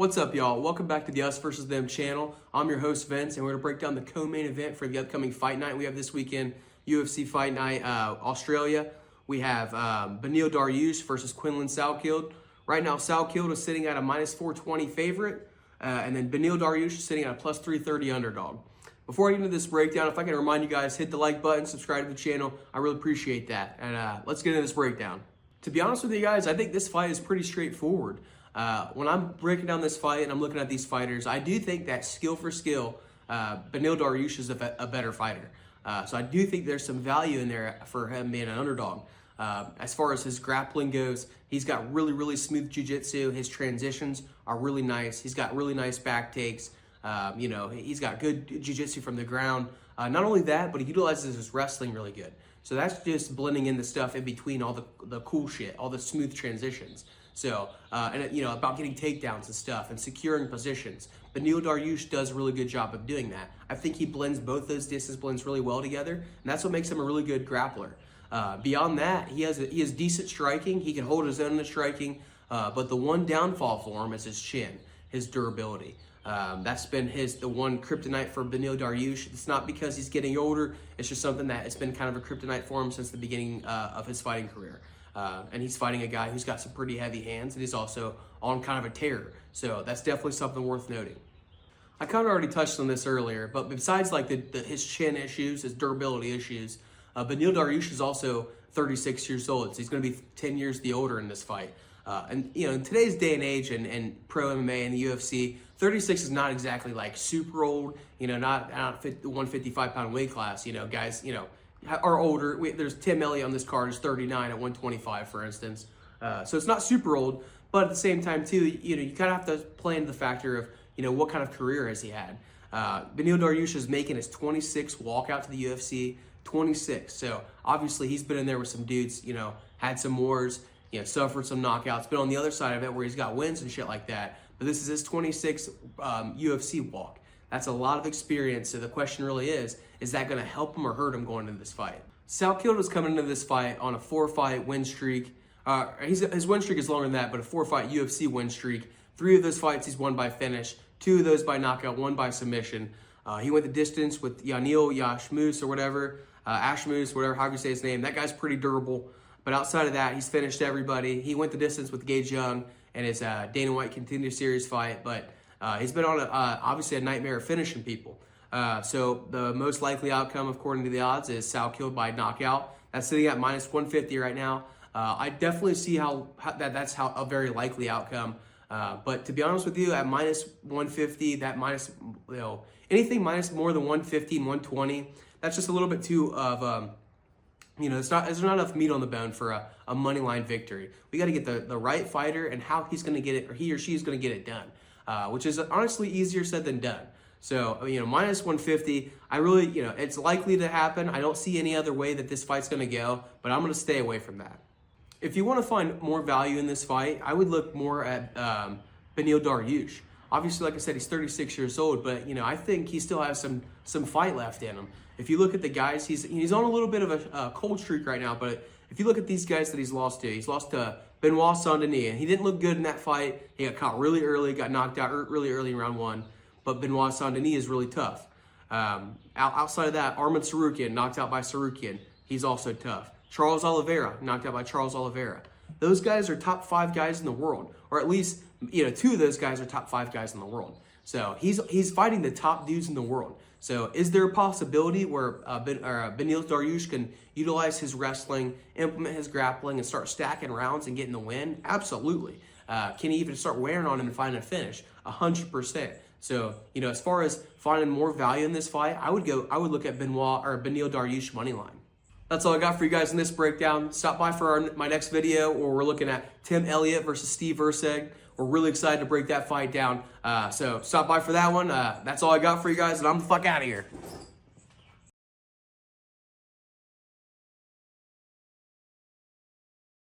What's up, y'all? Welcome back to the Us versus Them channel. I'm your host, Vince, and we're going to break down the co-main event for the upcoming fight night we have this weekend, UFC Fight Night Australia. We have Beneil Dariush versus Quillan Salkilld. Right now, Salkilld is sitting at a minus 420 favorite, and then Beneil Dariush is sitting at a plus 330 underdog. Before I get into this breakdown, if I can remind you guys, hit the like button, subscribe to the channel. I really appreciate that. And let's get into this breakdown. To be honest with you guys, I think this fight is pretty straightforward. When I'm breaking down this fight and I'm looking at these fighters, I do think that skill for skill, Beneil Dariush is a better fighter. So I do think there's some value in there for him being an underdog. As far as his grappling goes, he's got really smooth jiu-jitsu. His transitions are really nice. He's got really nice back takes. He's got good jiu-jitsu from the ground. Not only that, but he utilizes his wrestling really good. So that's just blending in the stuff in between all the cool shit, all the smooth transitions. So, about getting takedowns and stuff and securing positions. Beneil Dariush does a really good job of doing that. I think he blends both those disciplines really well together, and that's what makes him a really good grappler. Beyond that, he has decent striking. He can hold his own in the striking, but the one downfall for him is his chin, his durability. That's been the one kryptonite for Beneil Dariush. It's not because he's getting older. It's just something that it's been kind of a kryptonite for him since the beginning of his fighting career. And he's fighting a guy who's got some pretty heavy hands, and he's also on kind of a tear. So that's definitely something worth noting. I kind of already touched on this earlier, but besides like his chin issues, his durability issues, Beneil Dariush is also 36 years old. So he's going to be 10 years the older in this fight. In today's day and age and pro MMA and the UFC, 36 is not exactly like super old, not the 155-pound weight class, guys, are older. There's Tim Elliott on this card is 39 at 125, for instance. So it's not super old, but at the same time too, you kind of have to play into the factor of, what kind of career has he had. Beneil Dariush is making his 26th walkout to the UFC, 26. So obviously he's been in there with some dudes, had some wars, suffered some knockouts, been on the other side of it where he's got wins and shit like that. But this is his 26th UFC walk. That's a lot of experience. So the question really is that going to help him or hurt him going into this fight? Salkilld is coming into this fight on a 4-fight win streak. His win streak is longer than that, but a 4-fight UFC win streak. 3 of those fights he's won by finish, 2 of those by knockout, 1 by submission. He went the distance with Yashmus or whatever, Ashmus, whatever, however you say his name. That guy's pretty durable. But outside of that, he's finished everybody. He went the distance with Gage Young and his Dana White Contender Series fight, but he's been on obviously a nightmare of finishing people. So the most likely outcome, according to the odds, is Salkilld by knockout. That's sitting at minus 150 right now. I definitely see that's a very likely outcome. But to be honest with you, at minus 150, that anything minus more than 150 and 120, that's just a little bit too of there's not enough meat on the bone for a money line victory. We got to get the right fighter and how he's going to get it, or he or she's going to get it done, which is honestly easier said than done. So, minus 150, I really, it's likely to happen. I don't see any other way that this fight's going to go, but I'm going to stay away from that. If you want to find more value in this fight, I would look more at Beneil Dariush. Obviously, like I said, he's 36 years old, but, I think he still has some fight left in him. If you look at the guys, he's on a little bit of a cold streak right now, but if you look at these guys that he's lost to Benoit Saint-Denis, and he didn't look good in that fight. He got caught really early, got knocked out really early in round 1. But Benoit Saint-Denis is really tough. Outside of that, Arman Tsarukyan, knocked out by Tsarukyan. He's also tough. Charles Oliveira, knocked out by Charles Oliveira. Those guys are top 5 guys in the world. Or at least, 2 of those guys are top 5 guys in the world. So he's fighting the top dudes in the world. So is there a possibility where Beneil Dariush can utilize his wrestling, implement his grappling, and start stacking rounds and getting the win? Absolutely. Can he even start wearing on him and finding a finish? 100%. So, as far as finding more value in this fight, I would look at Beneil Dariush money line. That's all I got for you guys in this breakdown. Stop by for my next video where we're looking at Tim Elliott versus Steve Verseg. We're really excited to break that fight down. So stop by for that one. That's all I got for you guys, and I'm the fuck out of here.